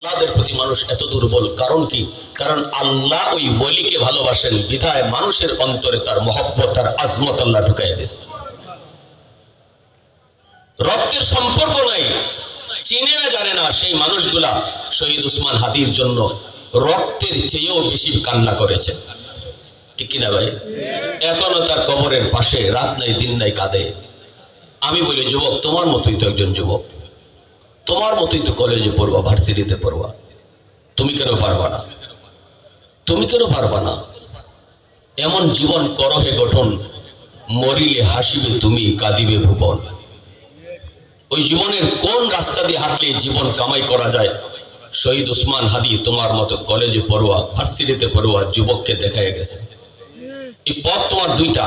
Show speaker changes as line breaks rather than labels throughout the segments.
তাদের প্রতি মানুষ এত দুর্বল কারণ কি? কারণ আল্লাহ ওই ওলিকে ভালোবাসেন বিধায় মানুষের অন্তরে তার মহব্বত তার আজমত আল্লাহ ঢুকাইয়া দিয়েছে। রক্তের সম্পর্ক নাই, চিনে না জানে না সেই মানুষগুলা শহীদ উসমান হাদির জন্য রক্তের চেয়েও বেশি কান্না করেছে, ঠিক কিনা ভাই? এখনো তার কবরের পাশে রাত নাই দিন নাই কাঁদে। আমি বলি যুবক, তোমার মতোই তো একজন যুবক, তোমার মতোই তো কলেজে পড়বা, ভার্সিটিতে পড়বা, তুমি কেন পারবা না? তুমি কেন পারবা না? এমন জীবন করো হে গঠন, মরিলে হাসিবে তুমি, কাঁদিবে ভুবন। ওই জীবনের কোন রাস্তা দিয়ে হাঁটলে জীবন কামাই করা যায়? শহীদ উসমান হাদি তোমার মতো কলেজে পড়ুয়া, ভার্সিটিতে পড়ুয়া যুবককে দেখায় গেছে। এই পথ তোমার দুইটা,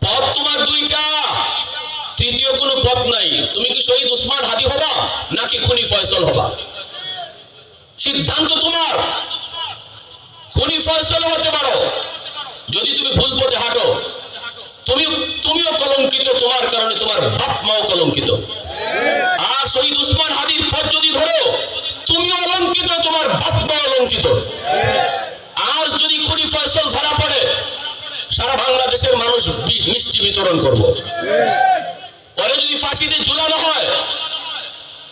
পথ তোমার দুইটা, তৃতীয় কোনো পথ নাই। তুমি কি শহীদ উসমান হাদি হবা নাকি খুনি ফয়সল হবা? সিদ্ধান্ত তোমার। খুনি ফয়সল হতে পারো যদি তুমি ভুল পথে হাঁটো, তুমিও কলঙ্কিত, তোমার কারণে তোমার বাপ মাও কলঙ্কিত। আর শহীদ উসমান হাদির পথ যদি ধরো, তুমিও অলঙ্কিত, তোমার বাপ মা অলঙ্কিত। আজ যদি খুনি ফয়সল ধরা পড়ে, সারা বাংলাদেশের মানুষ মিষ্টি বিতরণ করব। পরে যদি ফাঁসিতে ঝুলানো হয়,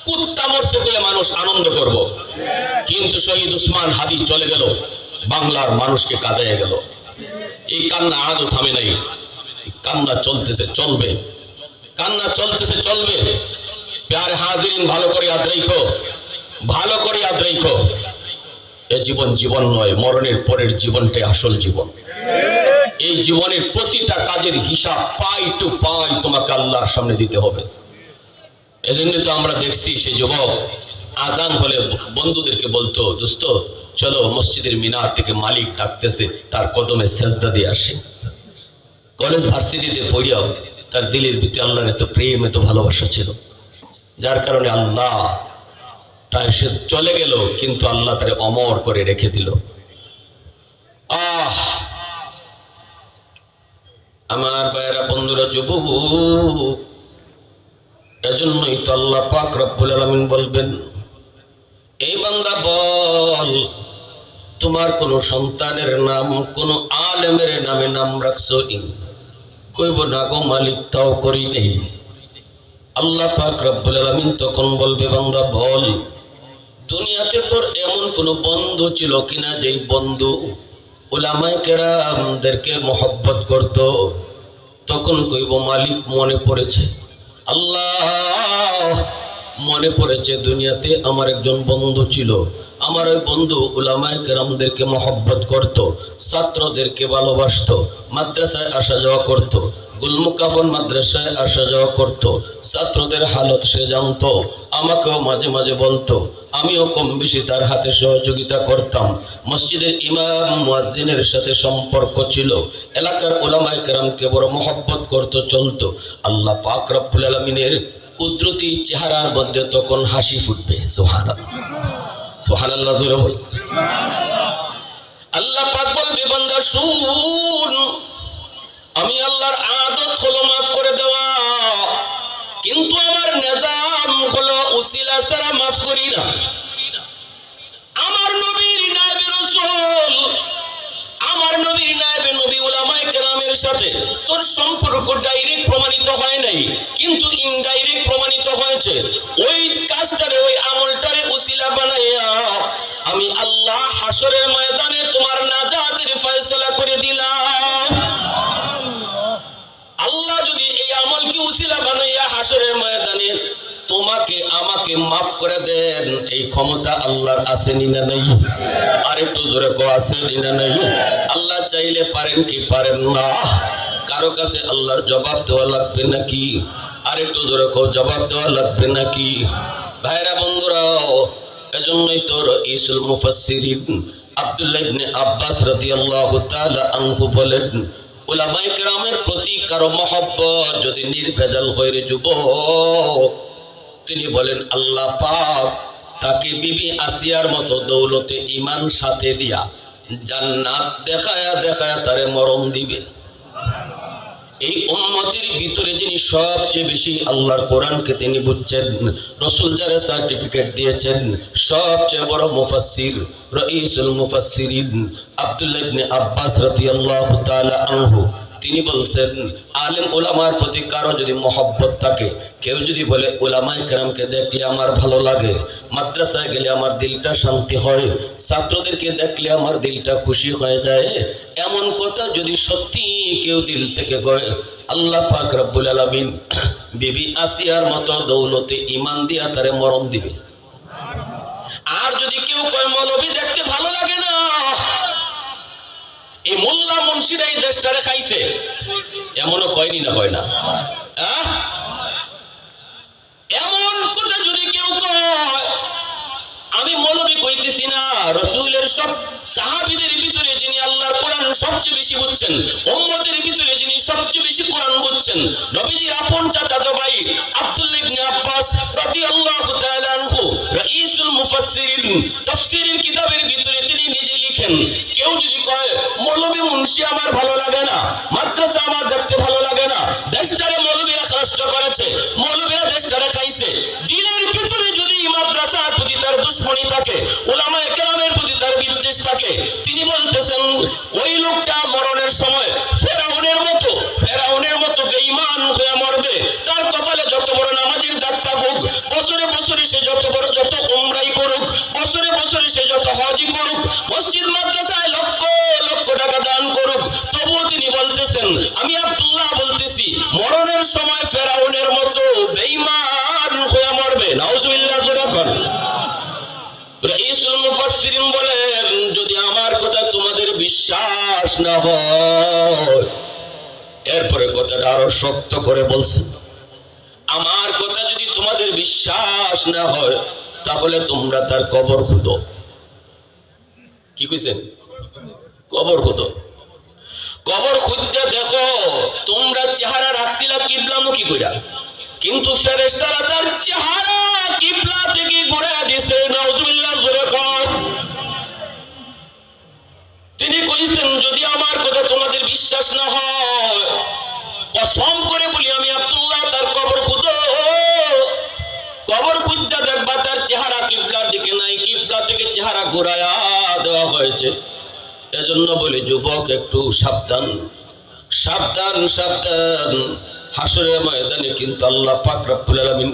কুত্তা মরছে বলে মানুষ আনন্দ করব। কিন্তু শহীদ উসমান হাদি চলে গেল, বাংলার মানুষকে কাঁদাইয়া গেল। এই কান্না আজও থামে নাই, কান্না চলতেছে, চলবে, কান্না চলতেছে, চলবে। প্যারে হাজিরিন, ভালো করে ইয়াদ রাখো, ভালো করে ইয়াদ রাখো, এ জীবন জীবন নয়, মরণের পরের জীবনটাই আসল জীবন। এই জীবনের প্রতিটা কাজের হিসাব পাই টু পাই তোমাকে আল্লাহর সামনে দিতে হবে। এজন্য তো আমরা দেখছি সে যুবক আজান হলে বন্ধুদেরকে বলতো, দোস্ত চলো মসজিদের মিনার থেকে মালিক ডাকতেছে, তার কদমে সেজদা দিয়ে আসে। কলেজ ভার্সিটিতে পড়িয়াও তার দিলের ভিতরে আল্লাহর এত প্রেম, এত ভালোবাসা ছিল, যার কারণে আল্লাহ তাই সে চলে গেল, কিন্তু আল্লাহ তারে অমর করে রেখে দিল। আমার ভাইয়েরা, বন্ধুরা, যুবক, এজন্যই তো আল্লাহ পাক রব্বুল আলামিন বলবেন, এই বান্দা বল, তোমার কোন সন্তানের নাম কোন আলেমের নামে নাম রাখছো? কইব না গো মালিক, তাও করি নেই। আল্লাহ পাক রব্বুল আলামিন তখন বলবে, বান্দা বল, দুনিয়াতে তোর এমন কোন বন্ধু ছিল কিনা যেই বন্ধু উলামায়ে কেরামদেরকে মহব্বত করত? তখন কইব মালিক, মনে পড়েছে, আল্লাহ মনে পড়েছে, দুনিয়াতে আমার একজন বন্ধু ছিল, আমার ওই বন্ধু উলামায়ে কেরামদেরকে মহব্বত করত, ছাত্রদেরকে ভালোবাসত, মাদ্রাসায় আসা যাওয়া করত, গুলমুকাফন মাদ্রাসায় আসা যাওয়া করত, ছাত্রদের হালত সে জানতো, আমাকেও মাঝে মাঝে বলতো, আমিও কম বেশি তার হাতে সহযোগিতা করতাম। মসজিদের ইমাম মুয়াজ্জিনের সাথে সম্পর্ক ছিল, এলাকার উলামায়ে কেরামকে বড় মহব্বত করত, চলতো। আল্লাহ পাক রব্বুল আলামিনের কুদরতি চেহারার মধ্যে তখন হাসি ফুটবে। সুবহানাল্লাহ, সুবহানাল্লাহ জোরে বল। আল্লাহ পাক বলবে, বান্দা শুন, আমি আল্লাহর আদত হলো মাফ করে দেওয়া, কিন্তু আমার নিজাম হলো উসিলা ছাড়া মাফ করি না। আমার নবীর নায়েবে রাসূল, আমার নবীর নায়েবে নবী উলামায়ে কেরামের সাথে তোর সম্পর্ক ডাইরেক্ট প্রমাণিত হয় নাই, কিন্তু ইনডাইরেক্ট প্রমাণিত হয়েছে। ওই কাজটারে, ওই আমলটারে উসিলা বানাইয়া আমি আল্লাহ হাসরের ময়দানে তোমার নাজাতের ফয়সালা করে দিলাম। আল্লাহ যদি এই আমলকে উসিলা বানাইয়া হাসরের ময়দানে তোমাকে আমাকে মাফ করে দেন, এই ক্ষমতা আল্লাহর আছে না নাই? আরেকটু জোরে কো, আছে না নাই? আল্লাহ চাইলে পারেন কি পারেন না? কারো কাছে আল্লাহর জবাব দেওয়া লাগবে নাকি? আরেকটু জোরে কো, জবাব দেওয়া লাগবে নাকি? ভাইরা, বন্ধুরাও, এজন্যই তো রাইসুল মুফাসসিরিন আব্দুল্লাহ ইবনে আব্বাস রাদিয়াল্লাহু তাআলা আনহু বলেন, উলামায়ে কেরামের প্রতি কারো মহব্বত যদি নির্ভেজাল হয় রে যুবক, তিনি বলেন আল্লাহ পাক তাকে বিবি আসিয়ার মতো দৌলতে ঈমান সাথে দিয়া জান্নাত দেখায়া দেখায়া তারে মরণ দিবে। এই উম্মতের ভিতরে যিনি সবচেয়ে বেশি আল্লাহর কোরআনকে তিনি বুঝছেন, রাসূল যারা সার্টিফিকেট দিয়েছেন সবচেয়ে বড় মুফাসসির রাইসুল মুফাসসিরিন আব্দুল্লাহ ইবনে আব্বাস রাদিয়াল্লাহু তাআলা আনহু, তিনি বলছেন আলেম ওলামার প্রতি কারো যদি মহব্বত থাকে, কেউ যদি বলে ওলামায়ে কেরামকে দেখলে আমার ভালো লাগে, মাদ্রাসায় গেলে আমার দিলটা শান্তি হয়, ছাত্রদেরকে দেখলে আমার দিলটা খুশি হয়ে যায়, এমন কথা যদি সত্যি কেউ দিল থেকে কয়, আল্লাহ পাক রব্বুল আলামিন বিবি আসিয়ার মতো দৌলতে ঈমান দিয়া তারে মরণ দিবে। আর যদি কেউ কয় মৌলবী দেখতে ভালো লাগে না, এই মোল্লা মুন্সিরা এই দেশটারে খাইছে, এমনও কয়নি না কয় না? এমন কথা যদি কেউ কয়, আমি মৌলবী কইতেছি না, রাসূলের সব সাহাবীদের ভিতরে যিনি আল্লাহর কোরআন সবচেয়ে বেশি বুঝছেন, উম্মতের ভিতরে যিনি সবচেয়ে বেশি কোরআন বুঝছেন, নবীজির আপন চাচাতো ভাই আব্দুল্লাহ ইবনে আব্বাস রাদিয়াল্লাহু তাআলা আনহু রাইসুল মুফাসসিরিন, তাফসীরের কিতাবের ভিতরে তিনি নিজে লিখেন, কেউ যদি কয় মৌলবী মুন্সি আমার ভালো লাগে না, মাদ্রাসা আমার দেখতে ভালো লাগে না, দেশটারে মৌলবীরা নষ্ট করেছে, মৌলবীরা দেশটারে খাইছে, দিলের ভিতরে যদি মাদ্রাসার প্রতি তার দুশমনি থাকে, উলামায়ে কেরামের প্রতি তার বিদ্বেষ থাকে, তিনি বলতেছেন ওই লোকটা মরণের সময় ফেরাউনের মতো বেঈমান হয়ে মরবে, তার কপালে যত বড় নামাজের দাগ থাকুক, বছরে বছরে সে যত উমরাই করুক, বছরে বছরে সে যত হজই করুক, মসজিদ মাদ্রাসায় লক্ষ লক্ষ টাকা দান করুক, তবুও তিনি বলতেছেন আমি আব্দুল্লাহ বলতেছি মরণের সময় ফেরাউনের মতো বেঈমান হয়ে মরবে। নাউজুবিল্লাহ। যখন রাইসুল মুফাসসিরিন বলেন, যদি আমার কথা তোমাদের বিশ্বাস না হয়, এরপরে কথাটা আরো শক্ত করে বলছেন, আমার কথা যদি তোমাদের বিশ্বাস না হয় তাহলে তোমরা তার কবর খুঁদো। কি কইছেন? কবর খুঁদো। কবর খুঁজতে দেখো তোমরা চেহারা রাখছিলা কিবলামুখী কইরা, কিন্তু ফেরেশতারা তার চেহারা কিবলা থেকে ঘুরাইয়া দিয়েছে। নাউজুবিল্লাহ। তিনি কইছেন যদি আমার কথা তোমাদের বিশ্বাস না হয়, কসম করে বলি আমি আব্দুল্লাহ তার কবর খুঁজো। কবর খুঁজতে দেখবা তার চেহারা কিবলার দিকে নাই, কিবলা থেকে চেহারা ঘুরাইয়া দেওয়া হয়েছে। এজন্য বলি যুবক একটু সাবধান, সাবধান, সাবধান। হাসরের ময়দানে কিন্তু আল্লাহ পাক রব্বুল আলামিন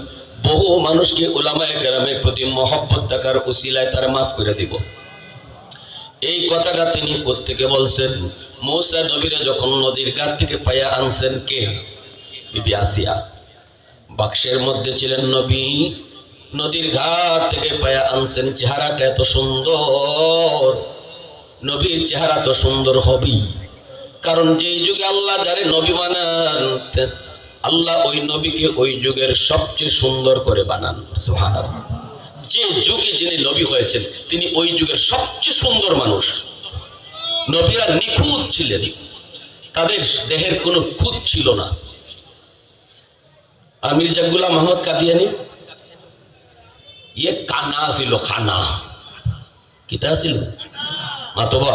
বহু মানুষকে উলামায়ে কেরামের প্রতি মহব্বত থাকার উসিলায় তারা মাফ করে দিব। এই কথাটা তিনি কোত্থেকে বলছেন? মূসা নবীরা যখন নদীর ঘাট থেকে পায়া আনছেন, কে? বিবি আসিয়া। বাক্সের মধ্যে ছিলেন নবী, নদীর ঘাট থেকে পায়া আনছেন। চেহারাটা এত সুন্দর, নবীর চেহারা তো সুন্দর হবেই, কারণ যেই যুগে আল্লাহ যারে নবী বানান, আল্লাহ ওই নবীকে ওই যুগের সবচেয়ে সুন্দর করে বানান। সুবহানাল্লাহ। যে যুগে যিনি নবী হয়েছেন তিনি ওই যুগের সবচেয়ে সুন্দর মানুষ। নবীরা নিখুঁত ছিলেন, তাদের দেহের কোনো খুঁত ছিল না। আর মির্জা গোলাম আহমদ কাদিয়ানী কানা ছিল, খানা কিতা ছিল মাতবা,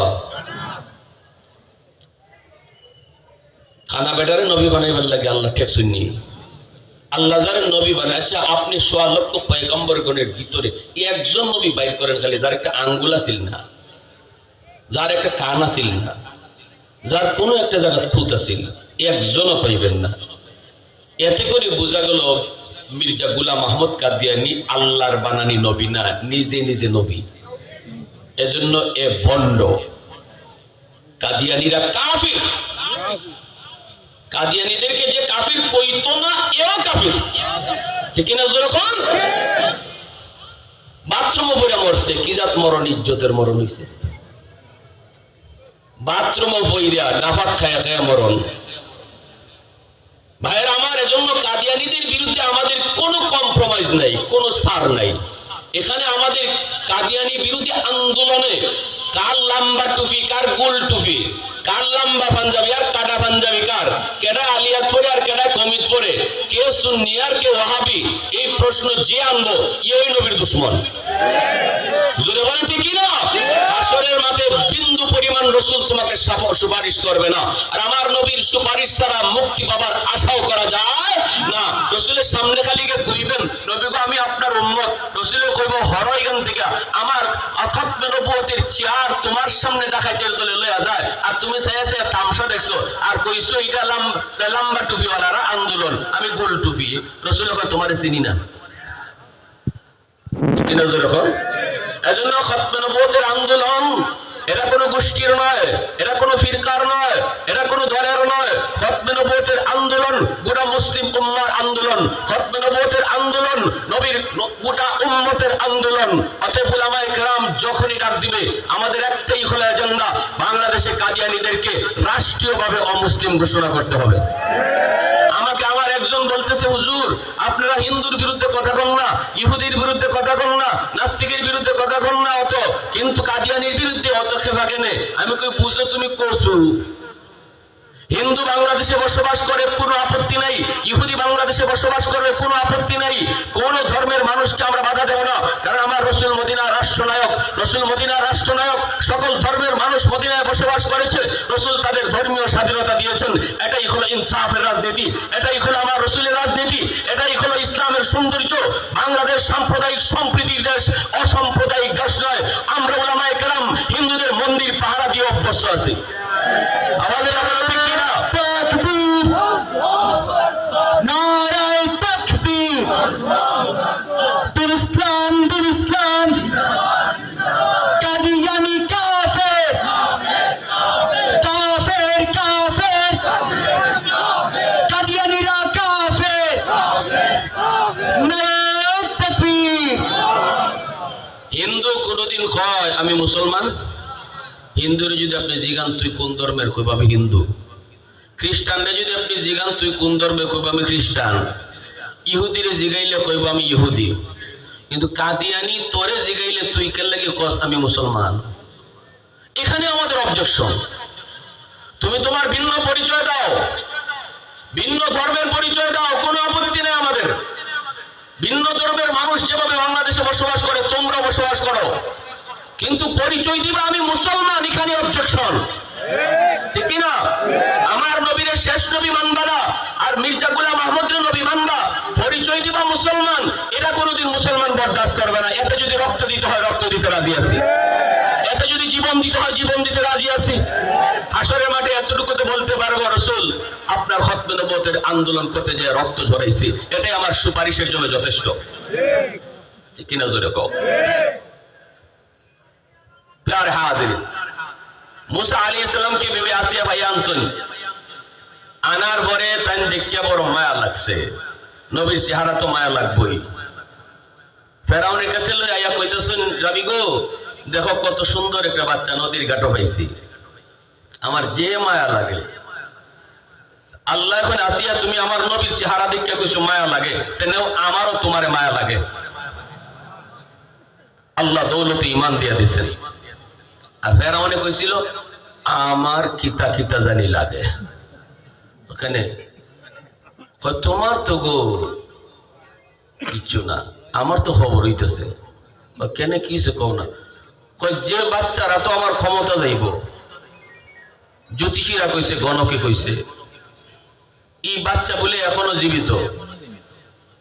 খানা বেটারে নবী বানাইবার লাগে আল্লাহ ঠেক শুননি। আল্লাহ যারা নবী বানায়, আচ্ছা আপনি ১৬ লক্ষ পয়গম্বরগণের ভিতরে একজন নবী বাইর করেন খালি, যার একটা আঙ্গুল আছিল না, যার একটা কান আছিল না, যার কোনো একটা জায়গা খুঁত আছিল, একজনও পাইবেন না। এতে করে বোঝা গেল মির্জা গোলাম আহমদ কাদিয়ানী আল্লাহর বানানি নবী না, নিজে নিজে নবী। এজন্য এ ভণ্ড কাদিয়ানীরা কাফির। কাদিয়ানীদেরকে যে কাফির কইতো না, এও কাফির। ঠিক না? যখন বাথরুমে পড়ে মরছে, কি জাত মরণ? ইজ্জতের মরণ হইছে। বাথরুমে পড়িয়া নাফাক খায়া খায়া মরণ। ভাইয়ের আমার, এজন্য কাদিয়ানীদের বিরুদ্ধে আমাদের কোনো কম্প্রোমাইজ নাই, কোনো ছাড় নাই। এখানে আমাদের কাদিয়ানী বিরোধী আন্দোলনে কার লম্বা টুপি, কার গোল টুপি, কার লম্বা পাঞ্জাবি আর কাটা পাঞ্জাবি, কার কেডা আলিয়াত পরে আর কেডা কমিত পরে, কে সুন্নি আর কে ওয়াহাবি, এই প্রশ্ন যে আনবো এই নবীর দুশমন। জোরে বলেন ঠিক কি না? হাসরের মাঠে বিন্দু পরিমাণ রসুল তোমাকে সুপারিশ করবে না, আর আমার নবীর সুপারিশ ছাড়া মুক্তি পাবার আশাও করা যায় না। রসুলের সামনে খালি গিয়ে কইবেন নবী গো আমি আপনার উম্মত, রসুলে কইব হরো এখান থেকে, আমার খতমে নবুয়তের চেয়ার তোমার সামনে দেখাইতে চলে লইয়া যায়, আর তুমি চাইয়া চাইয়া তামসা দেখছো আর কইছো এটা লম্বা টুপিওয়ালারা আন্দোলন, আমি গোল টুপি। রসুল কয় তোমারে চিনি না। এজন্য খতমে নবুয়তের আন্দোলন এরা কোনো গোষ্ঠীর নয়, এরা কোনো ফিরকার নয়, এরা কোনো দলের নয়। খতমে নবুয়তের আন্দোলন গোটা মুসলিম উম্মার আন্দোলন, খতমে নবুয়তের আন্দোলন নবীর গোটা উম্মতের আন্দোলন। অতএব উলামায়ে কেরাম যখনই ডাক দিবে আমাদের একটাই হলো এজেন্ডা, বাংলাদেশে কাদিয়ানীদেরকে রাষ্ট্রীয়ভাবে অমুসলিম ঘোষণা করতে হবে। আমাকে আমার একজন বলতেছে হুজুর আপনারা হিন্দুর বিরুদ্ধে কথা কন না, ইহুদির বিরুদ্ধে কথা কন না, নাস্তিকের বিরুদ্ধে কথা কন না অত, কিন্তু কাদিয়ানীর বিরুদ্ধে অত খেপা কেনে? আমি কই বুঝো তুমি কসু, হিন্দু বাংলাদেশে বসবাস করে কোনো আপত্তি নাই, ইহুদি বাংলাদেশে বসবাস করবে কোনো আপত্তি নাই, কোন ধর্মের মানুষকে আমরা বাধা দেব না, কারণ আমার রসুল মদিনার রাষ্ট্রনায়ক, রসুল মদিনার রাষ্ট্রনায়ক, সকল ধর্মের মানুষ মদিনায় বসবাস করেছে, রসুল তাদের ধর্মীয় স্বাধীনতা দিয়েছেন। এটাই হলো ইনসাফের রাজনীতি, এটাই হলো আমার রসুলের রাজনীতি, এটাই হলো ইসলামের সৌন্দর্য। বাংলাদেশ সাম্প্রদায়িক সম্প্রীতির দেশ, অসাম্প্রদায়িক দেশ নয়। আমরা উলামায়ে কেরাম হিন্দুদের মন্দির পাহারা দিয়ে অভ্যস্ত আছি। আমাদের হিন্দু কোনদিন কয় আমি মুসলমান? হিন্দুরে যদি আপনি জিগান তুই কোন ধর্মের, কইব আমি হিন্দু। খ্রিস্টানরে যদি আপনি জিগান তুই কোন ধর্মের, কইব আমি খ্রিস্টান। ইহুদিরে জিগাইলে কইব আমি ইহুদি। কিন্তু কাদিয়ানি তোরে জিগাইলে তুই কেন লাগে কস আমি মুসলমান? এখানে আমাদের অবজেকশন। তুমি তোমার ভিন্ন পরিচয় দাও, ভিন্ন ধর্মের পরিচয় দাও, কোনো আপত্তি নেই আমাদের। ভিন্ন ধর্মের মানুষ যেভাবে বাংলাদেশে বসবাস করে তোমরা বসবাস করো, কিন্তু পরিচয় দিবা আমি মুসলমান, এখানে অবজেকশন। ঠিক না? আমার নবীর শেষ নবী মানবা না, আর মির্জা গোলাম আহমদের নবী মানবা, পরিচয় দিবা মুসলমান, এটা কোনোদিন মুসলমান বরদাস্ত করবে না। এতে যদি রক্ত দিতে হয় রক্ত দিতে রাজি আছি, এতে যদি জীবন দিতে হয় জীবন দিতে রাজি আছি। হাসরের মাঠে এতটুকুতে বলতে পারবো রসুল আপনার খতমে নবুয়তের আন্দোলন করতে যে রক্ত ঝরাইছি, এটাই আমার সুপারিশের জন্য যথেষ্ট। ঠিক কিনা জোরে কও? প্যারে হাজির, মুসা আলাইহিস সালামকে বিবি আসিয়া ভাই আনছেন, আনার পরে তাই দেখিয়া বড় মায়া লাগছে। নবীর চেহারা তো মায়া লাগবই। ফেরাউনের কাছে লই আইয়া কইতেছেন রাবি গো দেখো কত সুন্দর একটা বাচ্চা নদীর ঘাটে পাইছি, আমার যে মায়া লাগে। আল্লাহ এখন আসিয়া তুমি আমার নবীর চেহারা দেখিয়া কইছো মায়া লাগে, তেনেও আমারও তোমারে মায়া লাগে। আল্লাহ দৌলতে ঈমান দিয়া দিয়েছেন। আর ফেরাউনে কইছিল আমার কিতা কিতা জানি লাগে। ওখানে তোমার তো গো কিচ্ছু না, আমার তো খবর হইতেছে। কেন কি কও না? যে বাচ্চারা তো আমার ক্ষমতা যাইব, জ্যোতিষীরা কইছে, গণকে কইছে এই বাচ্চা বলে এখনো জীবিত।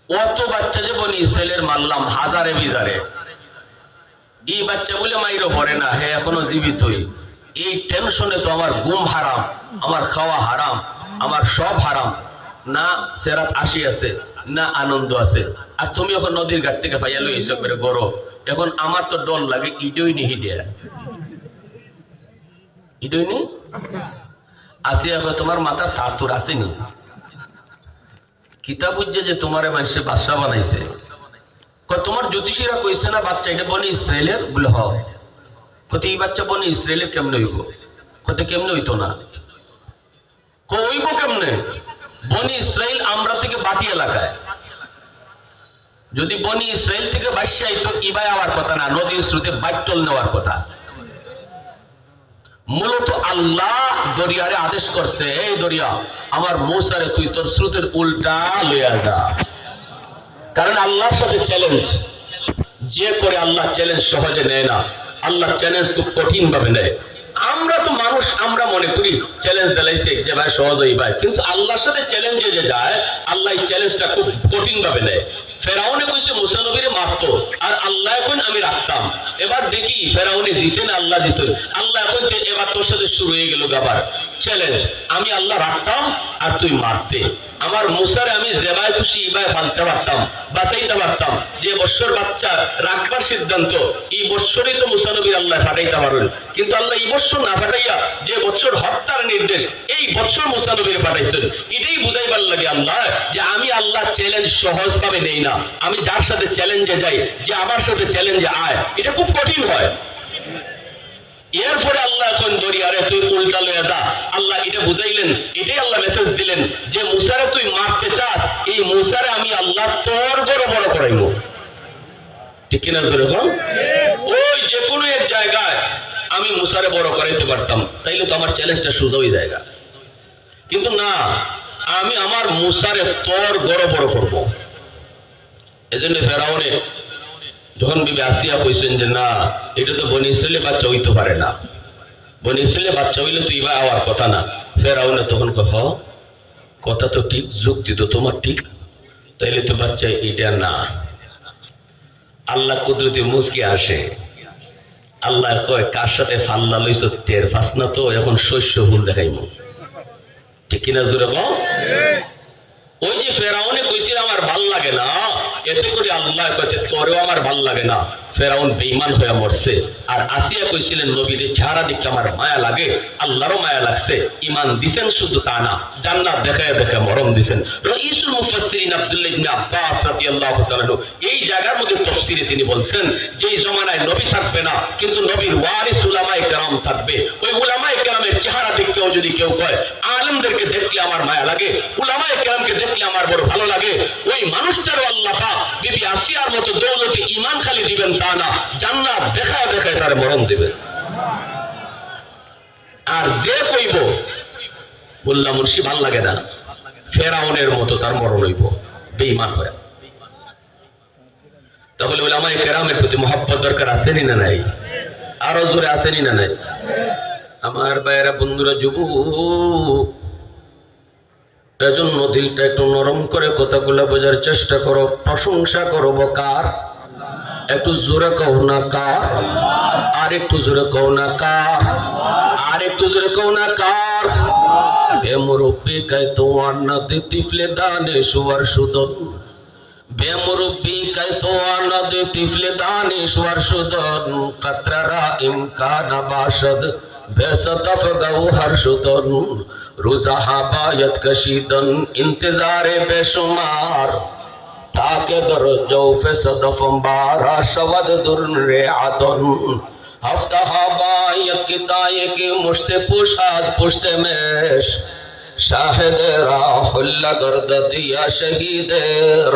অত বাচ্চা যে বনি ইসরায়েলের মারলাম হাজারে বিজারে, এই বাচ্চা বলে মাইরও পড়ে না, হে এখনো জীবিতই। এই টেনশনে তো আমার ঘুম হারাম, আমার খাওয়া হারাম, আমার সব হারাম। না সেরাত আসি আছে, না আনন্দ আছে। আর তুমি এখন নদীর ঘাট থেকে পাইয়া লই এসব করে গরো, এখন আমার তো ডর লাগে। ইডই নি হিডিয়া ইডই নি আসি, এখন তোমার মাথার তার তোর আসেনি। কিতাব বুঝছে যে তোমারে মানুষের বাদশা বানাইছে। তোমার জ্যোতিষীরা কইছে না বাচ্চা এটা বনি ইসরায়েলের? বলে হ। কত এই বাচ্চা বনি ইসরায়েলের কেমনে হইব? কত কেমনে হইতো না, হইব কেমনে? বনি ইসরায়েল আমরা থেকে বাটি এলাকায়, যদি বনি ইসরায়েল থেকে বাদশাহ তো ইবাই হওয়ার কথা না, নদীর স্রোতে বাইটল নেওয়ার কথা। মূলত আল্লাহ দরিয়ারে আদেশ করছে, এই দরিয়া আমার মূসারে তুই তোর স্রোতের উল্টা লইয়া যা। কারণ আল্লাহর সাথে চ্যালেঞ্জ যে করে, আল্লাহ চ্যালেঞ্জ সহজে নেয় না, আল্লাহ চ্যালেঞ্জ খুব কঠিন ভাবে নেয়। আমরা তো মানুষ মানুষ আমরা মনে করি চ্যালেঞ্জ দিলাইছে যে ভাই সহজ হই ভাই, কিন্তু আল্লাহর সাথে চ্যালেঞ্জে যে যায় আল্লাহ এই চ্যালেঞ্জটা খুব কঠিন ভাবে নেয়। ফেরাউনে কইছে মুসা নবীরে মারতো, আর আল্লাহ এখন আমি রাখতাম। এবার দেখি ফেরাউনে জিতে না আল্লাহ জিতে। আল্লাহ এখন এবার তোর সাথে শুরু হয়ে গেল আবার চ্যালেঞ্জ, আমি আল্লাহ রাখতাম আর তুই মারতে। আমার মুসারে আমি যেভাবে খুশি ইবায় ফালতে পারতাম, বাঁচাইতে পারতাম। যে বৎসর বাচ্চা রাখবার সিদ্ধান্ত, এই বৎসরই তো মুসা নবী আল্লাহ ফাটাইতে পারেন, কিন্তু আল্লাহ এই বৎসর না ফাটাইয়া যে বৎসর হত্যার নির্দেশ এই বৎসর মুসা নবীর পাঠাইছেন। এটাই বুঝাইবার লাগে আল্লাহ যে আমি আল্লাহ চ্যালেঞ্জ সহজ ভাবে নেই না, আমি যার সাথে চ্যালেঞ্জে যাই, যে আমার সাথে চ্যালেঞ্জে আয়, এটা খুব কঠিন হয়। এরপরে আল্লাহ এখন দরিয়ারে তুই উল্টা লয়ে যা, আল্লাহ এটা বুঝাইলেন। এটাই আল্লাহ মেসেজ দিলেন যে মুসারে তুই মারতে চাস, এই মুসারে আমি আল্লাহ তোর বড় বড় করাইব। ঠিক কিনা জোরে বল? ওই যে কোনো এক জায়গায় আমি মুসারে বড় করাইতে পারতাম, তাইলে তো আমার চ্যালেঞ্জটা সোজা হয়ে যায়। কিন্তু না, আমি আমার মুসারে তোর বড় বড় করব। এজন্য ফেরাউনে যখন বিবি আসিয়া কইছেন যে না, এটা তো বনি ইসরাইলের বাচ্চা হইতে পারে না, বনি ইসরাইলের বাচ্চা হইলে তো ইবা হওয়ার কথা না। ফেরাউনে তখন কথা তো ঠিক, যুক্তি তো তোমার ঠিক, তাইলে তো বাচ্চা এটা না। আল্লাহ কুদরতি মুসকে আসে, আল্লাহ কয় কার সাথে ফাল্লা লইছ টের ফাস না তো, এখন শস্য ফুল দেখাইব। ঠিক কিনা জোরে কও? ওই যে ফেরাউনে কইছিল আমার ভাল লাগে না, এতে করে আল্লাহ কইতে তোরেও আমার ভাল লাগে না। ফেরাউন বেঈমান হয়ে মরছে। আর আসিয়া কইছিলেন নবীর চেহারা দেখে আমার মায়া লাগে, আল্লাহরও মায়া লাগছে। ঈমান দিবেন শুধু তা না, জান্নাত দেখায় দেখে মরম দিবেন। রাইসুল মুফাসসিরিন আব্দুল্লাহ ইবনে আব্বাস রাদিয়াল্লাহু তাআলা এই জায়গার মধ্যে তাফসীরে তিনি বলছেন যে এই জমানায় নবী থাকবে না, কিন্তু নবীর ওয়ারিস উলামায়ে কেরাম থাকবে। ওই উলামায়ে কেরামের চেহারা দেখেও যদি কেউ কয় আলেমদেরকে দেখলে আমার মায়া লাগে, উলামায়ে কেরামকে দেখলে আমার বড় ভালো লাগে, ওই মানুষটারও আল্লাহ পাক বিবি আসিয়ার মতো দৌলতে ঈমান খালি দিবেন তা না, জান্নাত দেখায় দেখায় তার মরণ দিবেন। আর যে কইব মোল্লা মুন্সি ভাল লাগে না, ফেরাউনের মতো তার মরণ হইব বেঈমান হয়ে। তাহলে উলামায়ে কেরামের প্রতি মহব্বত দরকার আসেনি না নাই? আরো জোরে আসেনি না নাই? আমার ভাইয়েরা, বন্ধুরা, যুবক, এজন্য দিলটা একটু নরম করে কথাগুলো বোঝার চেষ্টা করো। প্রশংসা করবো কার? একটু জোরে কও না কার? আর একটু জোরে কও না কার? আর একটু জোরে কও না কার? বে মুরব্বি কাই তোমার নদী তিফলে দানে সুয়ার সুদন, বে মুরব্বি কাই তোমার নদী তিফলে দানে সুয়ার সুদন, কাতরা ইমকান বাশদ বেসতফ গৌহর সুদন, রোজা হাবায়ত কশিদন ইন্তজারে বেশুমার, তাকে দর জৌফে সদফ বারা শবদ দুররে আদন, হফতা হাবায়ত কি তায়ে কি মুশতে পুশাদ পুশতে মেশ, শাহেদে রাহুল্লা গর্দতিয়া শহীদে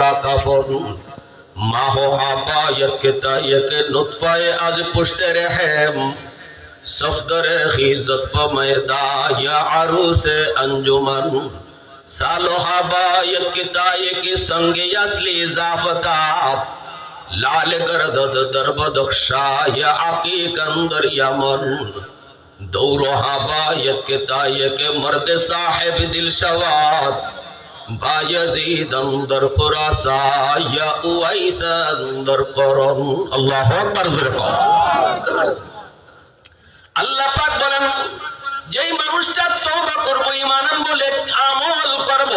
রাকাফন, মাহো হাবায়ত কি তায়ে কি নুতফায়ে আজ পুশতে রহেম, সফদরে খিজত প ময়দা ইয়া আরুসে अंजुमन, सालो हबायत के ताये के संगे असली जाफतात, लाल गर्दद दरबदख्शा या अकीक अंदर यमन, दौरो हबायत के ताये के मर्द साहिब दिल शवात, बायजीद अंदर खुरासा या उवैस अंदर करन। अल्लाह अकबर। আল্লাহ পাক বলেন যেই মানুষটা তওবা করব, ঈমান বলে আমল করব,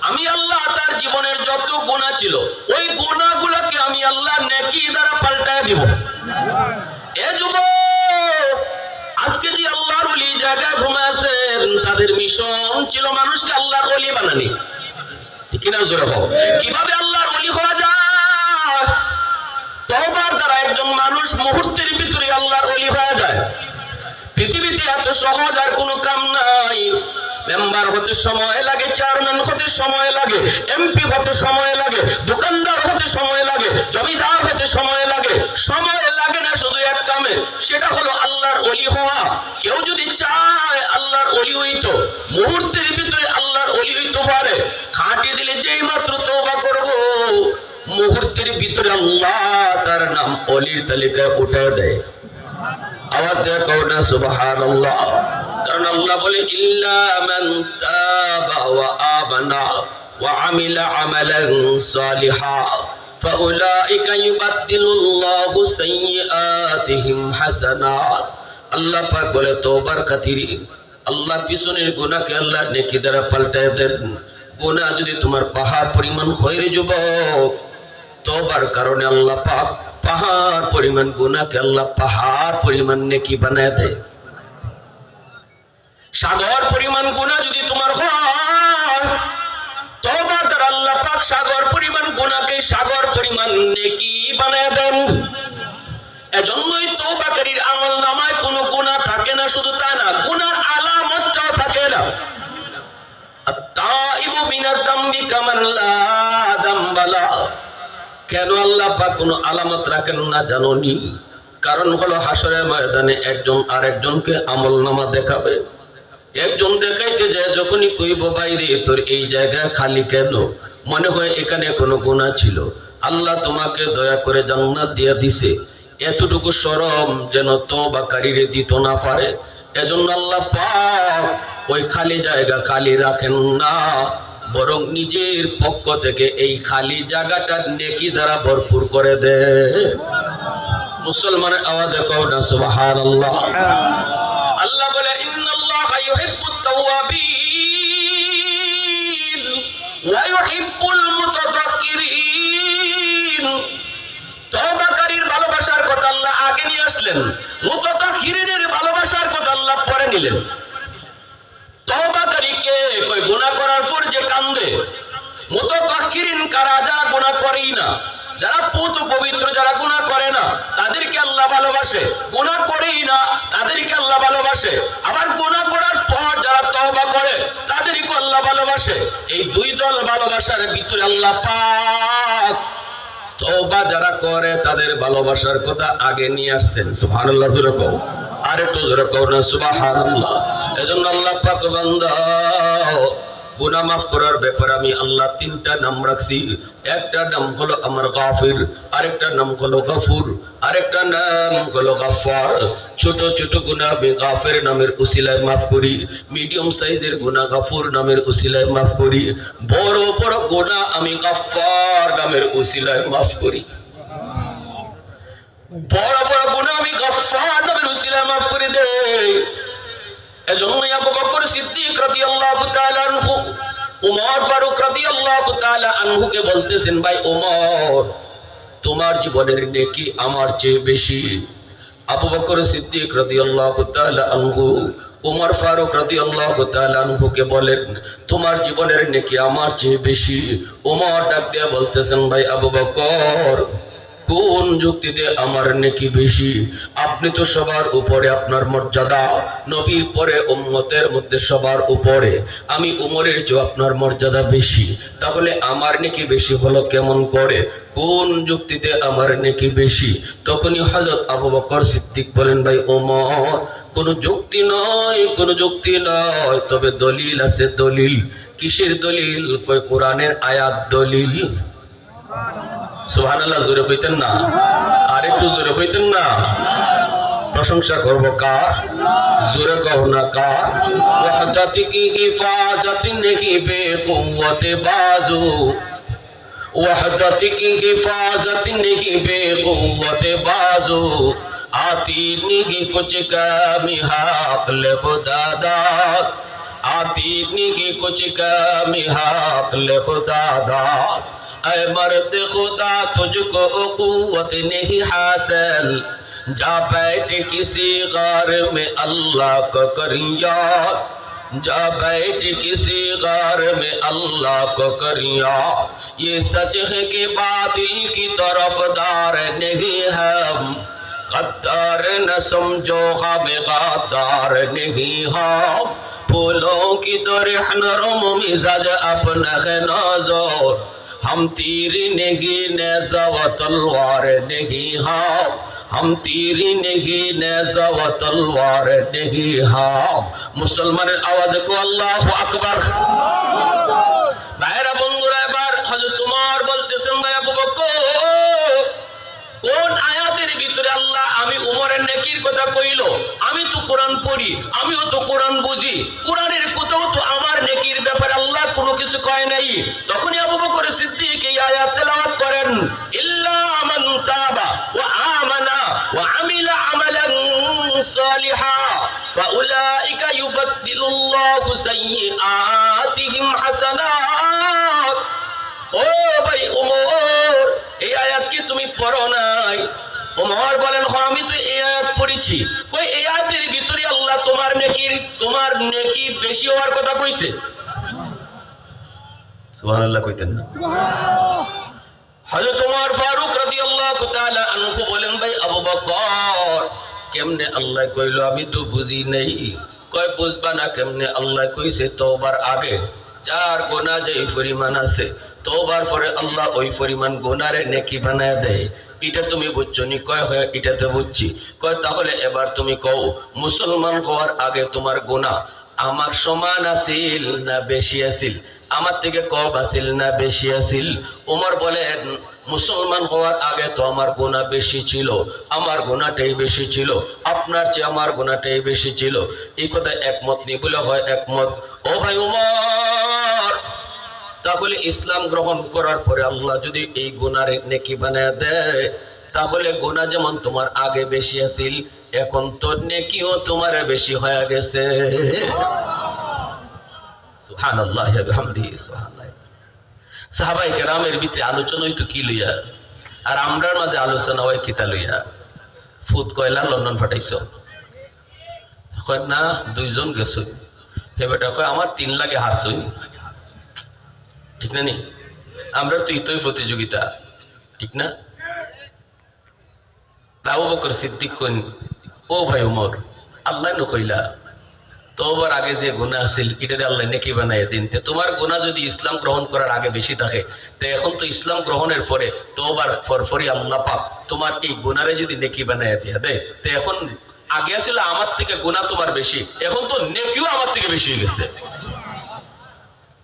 আমি আল্লাহ তার জীবনের যত গুনাহ ছিল ওই গুনাহগুলোকে আমি আল্লাহ নেকি দ্বারা পাল্টায় দিব। এ যুবক, আজকে যে আল্লাহর ওলি জায়গা ঘুমাছেন, তাদের মিশন ছিল মানুষকে আল্লাহর ওলি বানানি। ঠিক কিনা জোরে বলো? কিভাবে আল্লাহর ওলি হওয়া যায়? তওবার দ্বারা একজন মানুষ মুহূর্তের ভিতরে আল্লাহর ওলি হয়ে যায়। পৃথিবীতে এত সহজ আর কোনো কাম নাই। মেম্বার হতে সময় লাগে, চেয়ারম্যান হতে সময় লাগে, এমপি হতে সময় লাগে, দোকানদার হতে সময় লাগে, জমিদার হতে সময় লাগে। সময় লাগে না শুধু এক কামে, সেটা হলো আল্লাহর ওলি হওয়া। কেউ যদি চায় আল্লাহর ওলি হইতো, মুহূর্তের ভিতরে আল্লাহর ওলি হইতে পারে। খাঁটি দিলে যেই মাত্র তওবা করব, মুহূর্তের ভিতরে আল্লাহ তার নাম ওলির তালিকায় উঠে দেয়। আওয়াজ দিয়ে কও না সুবহানাল্লাহ। কারণ আল্লাহ বলে ইল্লা মান তাবা ওয়া আমানা ওয়া আমিলা আমালান সালিহা ফাউলাইকা ইউবাদদিলুল্লাহু সাইয়্যাতিহিম হাসানাত। আল্লাহ পাক বলে তওবার খাতিরে আল্লাহ পিছনের গুনাহকে আল্লাহ নেকি দ্বারা পাল্টায় দেন। গুনাহ যদি তোমার পাহাড় পরিমাণ হয় রে যুবক, তওবার কারণে আল্লাহ পাক পাহাড় পরিমাণ গুনাহকে আল্লাহ পাহাড় পরিমাণ নেকি বানায় দেয়। সাগর পরিমাণ গুনাহ যদি তোমার হয়, তওবা দ্বারা আল্লাহ পাক সাগর পরিমাণ গুনাহকে সাগর পরিমাণ নেকি বানায় দেন। এজন্যই তওবাকারীর আমলনামায় কোনো গুনাহ থাকে না, শুধু তা না, গুনার আলামতটাও থাকে না। আত-তাইবু মিনাদ দামবি কামান লা দামবা লা। কেন আল্লাহ পাক কোনো আলামত রাখেন না জানোনি? কারণ হলো হাসরের ময়দানে একজন আরেকজনকে আমলনামা দেখাবে। একজন দেখাইতে যায় যখনই কইব বাইরে তোর এই জায়গা খালি কেন, মনে হয় এখানে কোনো গুনাহ ছিল, আল্লাহ তোমাকে দয়া করে জান্নাত দিয়া দিছে, এতটুকু শরম যেন তওবাকারীরে দিত না পারে। এজন্য আল্লাহ পাক ওই খালি জায়গা খালি রাখেন না, বরং নিজের পক্ষ থেকে এই খালি জায়গাটা নেকি দ্বারা ভরপুর করে দেয়। মুসলমানের আওয়াজে কও না সুবহানাল্লাহ। আল্লাহ বলে ইন্নাল্লাহা ইউহিব্বুত তাওয়াবিন ওয়া ইউহিব্বুল মুতাতাহহিরিন। তওবাকারীর ভালোবাসার কথা আল্লাহ আগে নিয়ে আসলেন, মুতাতাহহিরিনের ভালোবাসার কথা আল্লাহ পরে নিলেন। তওবাকারী কে? কই গুনাহ করার পর যে কান্দে। মুতাতাহহিরিন কারা? যারা গুনাহ করেই না, যারা পবিত্র, যারা গুনাহ করে না তাদেরকে আল্লাহ ভালোবাসে। গুনাহ করেই না তাদেরকে আল্লাহ ভালোবাসে। আবার গুনাহ করার পর যারা তওবা করে তাদেরকে আল্লাহ ভালোবাসে। এই দুই দল ভালোবাসার ভিতরে আল্লাহ পাক তওবা যারা করে তাদের ভালোবাসার কথা আগে নিয়ে আসছেন। সুবহানাল্লাহ জোরে কও, আর একটু জোরে কও না সুবহানাল্লাহ। এজন্য আল্লাহ পাক বান্দা গুনাহ মাফ করার ব্যাপারে আমি আল্লাহ তিনটা নাম রাখছি। একটা নাম হলো আমার গাফির, আরেকটা নাম হলো গফুর, আরেকটা নাম হলো গফফার। ছোট ছোট গুনাহ আমি গাফির নামের উসিলায় মাফ করি, মিডিয়াম সাইজের গুনাহ গফুর নামের উসিলায় মাফ করি, বড় বড় গুনাহ আমি গফফার নামের উসিলায় মাফ করি। বড় বড় গুনাহ আমি গফফার নামের উসিলায় মাফ করে দেই। এজন্য আবু বকর সিদ্দিক রাদিয়াল্লাহু তাআলা আনহু উমর ফারুক রাদিয়াল্লাহু তাআলা আনহুকে বলতেছেন, ভাই ওমর, তোমার জীবনের নেকি আমার চেয়ে বেশি। আবু বকর সিদ্দিক রাদিয়াল্লাহু তাআলা আনহু উমর ফারুক রাদিয়াল্লাহু তাআলা আনহুকে বলেন, তোমার জীবনের নেকি আমার চেয়ে বেশি। ওমর ডাক দিয়ে বলতেছেন, ভাই আবু বকর, কোন যুক্তিতে আমার নেকি বেশি? আপনি তো সবার উপরে, আপনার মর্যাদা নবীর পরে উম্মতের মধ্যে সবার উপরে, আমি উমরের চেয়ে আপনার মর্যাদা বেশি, তাহলে আমার নেকি বেশি হলো কেমন করে? কোন যুক্তিতে আমার নেকি বেশি? তখনই হযরত আবু বকর সিদ্দিক বলেন, ভাই ওমর, কোনো যুক্তি নয়, কোনো যুক্তি নয়, তবে দলিল আছে, দলিল। কিসের দলিল? কই কোরআনের আয়াত দলিল। সুবহানাল্লাহ জোরে কইতেন না, আর একটু জোরে কইতেন না। প্রশংসা করব কার? জোরে কও না কার? ওয়াহদাত কি হিফাজত নেহি বেকুওয়াতে বাজু, ওয়াহদাত কি হিফাজত নেহি বেকুওয়াতে বাজু, आती नहीं कुछ कमी हाक़-ए खुदा दाद, आती नहीं कुछ कमी हाक़-ए खुदा दाद, ऐ मर्द खुदा तुझको क़ुव्वत नहीं हासिल, जा बैठ किसी गार में अल्लाह को कर याद, जा बैठ किसी गार में अल्लाह को कर याद, ये सच है कि बातिल की तरफदार नहीं हम, गद्दार न समझो हम गद्दार नहीं हम, फूलों की तरह नरम मिजाज अपना है नाज़ुक, हम तीर नहीं नेज़ा व तलवार नहीं हम, हम तीर नहीं नेज़ा व तलवार नहीं हम। मुसलमाনের आवाज को আল্লাহু আকবার। ভাইরা বন্ধুরা, এবার হযরত উমর বলতেছেন, ভাই আবু বকর, কোন আয়াতের ভিতরে আল্লাহ আমি উমরের নেকির কথা কইল, আমি তো কোরআন পড়ি, আমিও তো কোরআন বুঝি, কোরআনের কোথাও তো আমার নেকির ব্যাপারে আল্লাহ কোনো কিছু কয় নাই। তখনই আবু বকর সিদ্দিক এই আয়াত তেলাওয়াত করেন, ইল্লা মান তাবা ওয়া আমানা ওয়া আমিলা আমালান সালিহা ফাউলাইকা ইউবাদদিলুল্লাহু সাইয়্যাতিহিম হাসানাত। ও ভাই ওমর, এই আয়াত কি তুমি পড়ো নাই? ওমর বলেন, হ্যাঁ আমি তো এই আয়াত পড়েছি। কই এই আয়াতের ভিতরে আল্লাহ তোমার নেকি বেশি হওয়ার কথা কইছে? সুবহানাল্লাহ কইতেন না? হযরত ওমর ফারুক রাদিয়াল্লাহু তাআলা আনহু বলেন, ভাই আবু বকর, কেমনে আল্লাহ কইলো আমি তো বুঝি নাই। কয় বুঝবা না কেমনে? আল্লাহ কইছে তওবার আগে যার গুনাহ যেই পরিমাণ আছে, তওবার পরে আল্লাহ ওই পরিমাণ গুনারে নেকি বানায় দেয়। এটা তুমি বুঝছো নি? কয় হয় এটা তো বুঝছি। কয় তাহলে এবার তুমি কও, মুসলমান হওয়ার আগে তোমার গুনাহ আমার সমান আছিল না বেশি আছিল? আমার থেকে কম আছিল না বেশি আছিল? ওমর বলেন, মুসলমান হওয়ার আগে তো আমার গুনাহ বেশি ছিল, আমার গুনাহটাই বেশি ছিল, আপনার চেয়ে আমার গুনাহটাই বেশি ছিল। এই কথা একমত নি? বলে হয় একমত। ও ভাই ওমর, তাহলে ইসলাম গ্রহণ করার পরে আল্লাহ যদি এই গুনারে নেকি বানায় দেয়, তাহলে গুনাহ যেমন তোমার আগে বেশি আছিল, এখন তো নেকিও তোমার বেশি হয়ে গেছে। সুবহানাল্লাহ ওয়া বিহামদিহি সুবহানাল্লাহ। সাহাবায়ে কেরামের ভিতরে আলোচনা হইতো কি লইয়া, আর আমরার মাঝে আলোচনা হয় কিতা লইয়া? ফুদ কয়লা লন্ডন ফাটাইছো? কয় না, 2 জন গেছো। হে বেটা কয় আমার 3 লাখে হারছই। ঠিক না নি? আমরা তো ইতোই প্রতিযোগিতা, ঠিক না? আবু বকর সিদ্দিক কইন, ও ভাই ওমর, আল্লাহ নকইলা তওবার আগে যে গুনাহ আছিল এটারে আল্লাহ নেকি বানাইয়া দিন। তোমার গুনাহ যদি ইসলাম গ্রহণ করার আগে বেশি থাকে, তো এখন তো ইসলাম গ্রহণের পরে তওবার পরপরই আল্লাহ পাক তোমার এই গুনারে যদি নেকি বানাইয়া দিয়া দেয়, তো এখন আগে ছিল আমার থেকে গুনাহ তোমার বেশি, এখন তো নেকিও আমার থেকে বেশি হয়ে গেছে।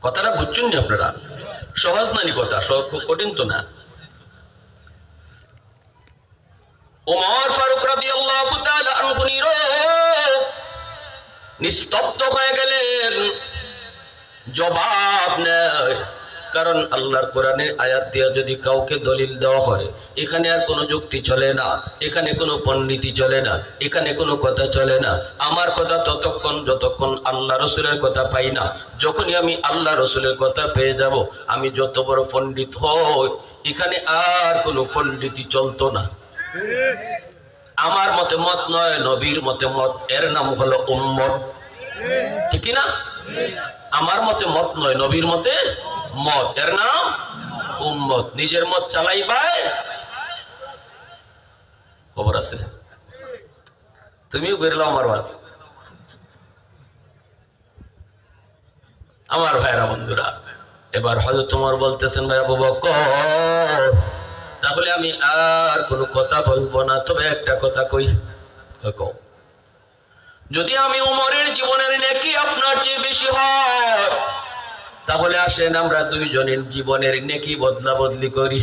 কথাটা বুঝছেন নি আপনারা? সহজ নানি কথা, কঠিন তো না। ওমর ফারুক রাদিয়াল্লাহু তাআলা আনহু নিস্তব্ধ হয়ে গেলেন, জবাব নেই। কারণ আল্লাহর কোরআনের আয়াত দিয়া যদি কাউকে দলিল দেওয়া হয়, এখানে আর কোনো যুক্তি চলে না, এখানে কোনো পণ্ডিতি চলে না, এখানে কোনো কথা চলে না। আমার কথা ততক্ষণ যতক্ষণ আল্লাহ রসুলের কথা পাই না। যখনই আমি আল্লাহ রসুলের কথা পেয়ে যাব, আমি যত বড় পণ্ডিত হই, এখানে আর কোনো পণ্ডিতি চলতো না। আমার মতে মত নয়, নবীর মতে মত, এর নাম হলো উম্মত। ঠিক না? আমার মতে মত নয়, নবীর মতে মত, এর নাম উম্মত। নিজের মত চালাইবাই, খবর আছে? তুমিও বেরলাম আমার ভাত। আমার ভাইরা বন্ধুরা, এবার হযরত ওমর বলতেছেন, ভাই আবু বকর, তাহলে আমি আর কোনো কথা বলবো না, তবে একটা কথা কই। যদি আমি উমরের জীবনের নেকি আপনার চেয়ে বেশি হয়, তাহলে আসেন আমরা 2 জনের জীবনের নেকি বদলা বদলি করি।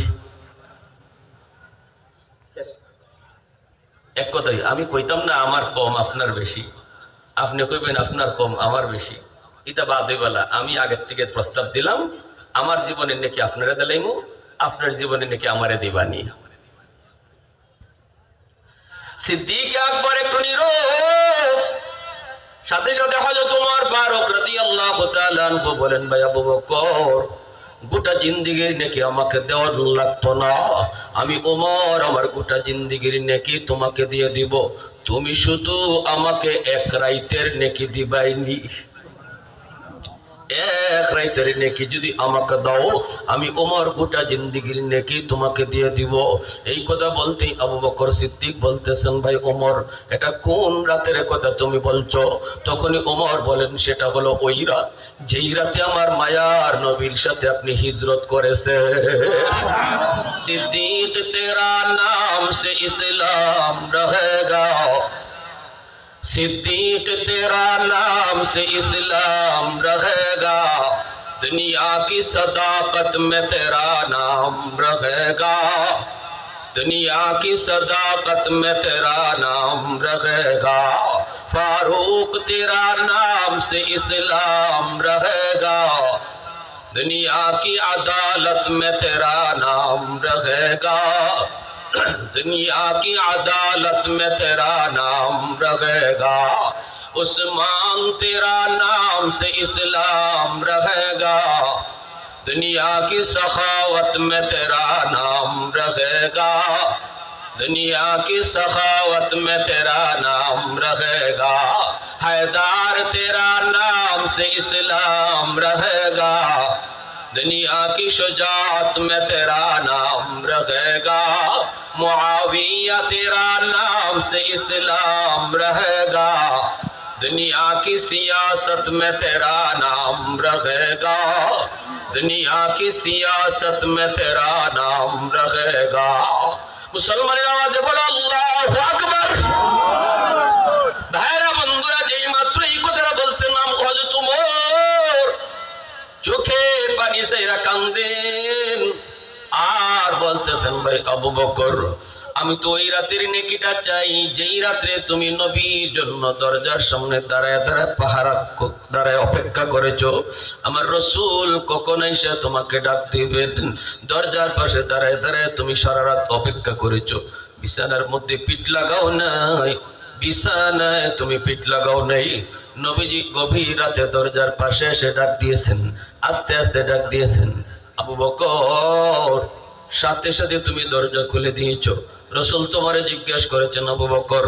এক কথাই আমি কইতাম না আমার কম আপনার বেশি, আপনি কইবেন আপনার কম আমার বেশি। এটা বাদ হইবালা, আমি আগের থেকে প্রস্তাব দিলাম, আমার জীবনের নেকি আপনারা দিলাইমু, আপনার জীবনের নেকি আমারে দিবানি। সিদ্দিক আকবর একটু নীরব, সাথে সাথে হযরত ওমর ফারুক রাদিয়াল্লাহু তাআলা আনহু বলেন, ভাই আবু বকর, গোটা জিন্দেগির নেকি আমাকে দেওয়া লাগতো না, আমি ওমর আমার গোটা জিন্দেগির নেকি তোমাকে দিয়ে দিব, তুমি শুধু আমাকে 1 রাতের নেকি দিবাইনি। 1 রাতের নেকি যদি আমাকে দাও, আমি ওমর গোটা জিন্দেগির নেকি তোমাকে দিয়ে দিব। এই কথা বলতেই আবু বকর সিদ্দিক বলতেছেন, ভাই ওমর, এটা কোন রাতের কথা তুমি বলছো? তখনই ওমর বলেন, সেটা হলো ওই রাত যেই রাতে আমার মায়ার নবীর সাথে আপনি হিজরত করেছেন। সিদ্দিক তেরা নাম সে ইসলাম রহেগা, सिद्दीक तेरा नाम से इस्लाम रहेगा, दुनिया की सदाकत में तेरा नाम रहेगा। दुनिया की सदाकत में तेरा नाम रहेगा, फारूक तेरा नाम से इस्लाम रहेगा, दुनिया की अदालत में तेरा नाम रहेगा, दुनिया की अदालत में तेरा नाम रहेगा, उस्मान तेरा नाम से इस्लाम रहेगा, दुनिया की सखावत में तेरा नाम रहेगा, दुनिया की सखावत में तेरा नाम रहेगा, हैदार तेरा नाम से इस्लाम रहेगा, दुनिया की शुजाअत में तेरा नाम रहेगा, मुआविया तेरा नाम से इस्लाम रहेगा, दुनिया की सियासत में तेरा नाम रहेगा, दुनिया की सियासत में तेरा नाम रहेगा। मुसलमाনের আওয়াজে বলো আল্লাহু আকবার। ভাইরা বন্ধুরা, যেই মাত্র এই কথাটা বলছে নাম হযরত ওমর চোখে পানি ছেড়ে কান্দেন আর বলতেছেন, ভাই আবু বকর, আমি তো ওই রাতের নেকিটা চাই যেই রাত্রে তুমি নবীর জন্য দরজার সামনে দাঁড়ায় দাঁড়ায় পাহারা দাঁড়ায় অপেক্ষা করেছো। আমার রসুল কখন এসে তোমাকে ডাক দিবেন, দরজার পাশে দাঁড়ায় দাঁড়ায় তুমি সারা রাত অপেক্ষা করেছো। বিছানার মধ্যে পিঠ লাগাও নাই, বিছানায় তুমি পিঠ লাগাও নাই। নবীজি গভীর রাতে দরজার পাশে এসে ডাক দিয়েছেন, আস্তে আস্তে ডাক দিয়েছেন, আবু বকর। সাথে সাথে তুমি দরজা খুলে দিয়েছো। রসুল তোমারে জিজ্ঞাসা করেছেন, আবু বকর,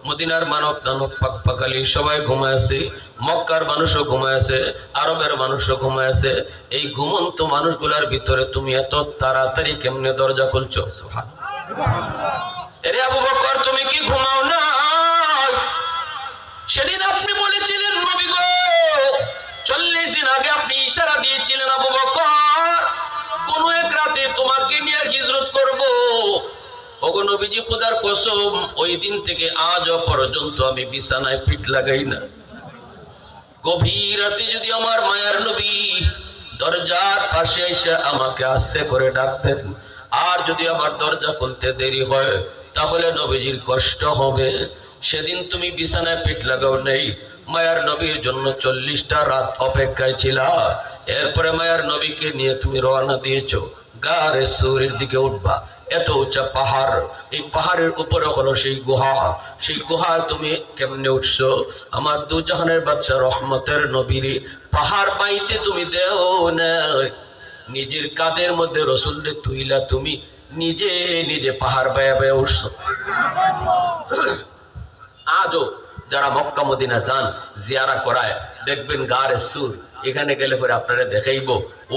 মদিনার মানব দানব পাক পাকালি সবাই ঘুমায় আছে, মক্কার মানুষও ঘুমায় আছে, আরবের মানুষও ঘুমায় আছে, এই ঘুমন্ত মানুষগুলার ভিতরে তুমি এত তাড়াতাড়ি কেমনে দরজা খুলছো? এরে আবু বকর, তুমি কি ঘুমাও না? সেদিন আপনি বলেছিলেন, নবী গো, 40 দিন আগে আপনি ইশারা দিয়েছিলেন, আবু বকর কোন এক রাতে তোমাকে নিয়ে হিজরত করব। ওগো নবীজি, খোদার কসম, ওই দিন থেকে আজ পর্যন্ত আমি বিছানায় পিঠ লাগাই না। গভীর রাতে যদি আমার মায়ার নবী দরজার পাশে এসে আমাকে আস্তে করে ডাকতেন, আর যদি আমার দরজা খুলতে দেরি হয় তাহলে নবীজির কষ্ট হবে। সেদিন তুমি বিছানায় পিঠ লাগাও নেই, মায়ার নবীর জন্য 40টা রাত অপেক্ষায় ছিলা। এরপরে মায়ার নবীকে নিয়ে তুমি রওনা দিয়েছো, গারে সুরের দিকে উঠবা। এত উঁচা পাহাড়, এই পাহাড়ের উপরে হলো সেই গুহা। সেই গুহায় তুমি কেমনে উঠছো? আমার দুজাহানের বাদশা রহমতের নবীর পাহাড় বাইতে তুমি দেও না, নিজের কাঁধের মধ্যে রসুলরে তুইলা তুমি নিজে নিজে পাহাড় বায়া বায়া উঠছো। আজও যারা মক্কা মদিনা যান, জিয়ারা করায়, দেখবেন গারে সুর, এখানে গেলে পরে আপনারা দেখাইব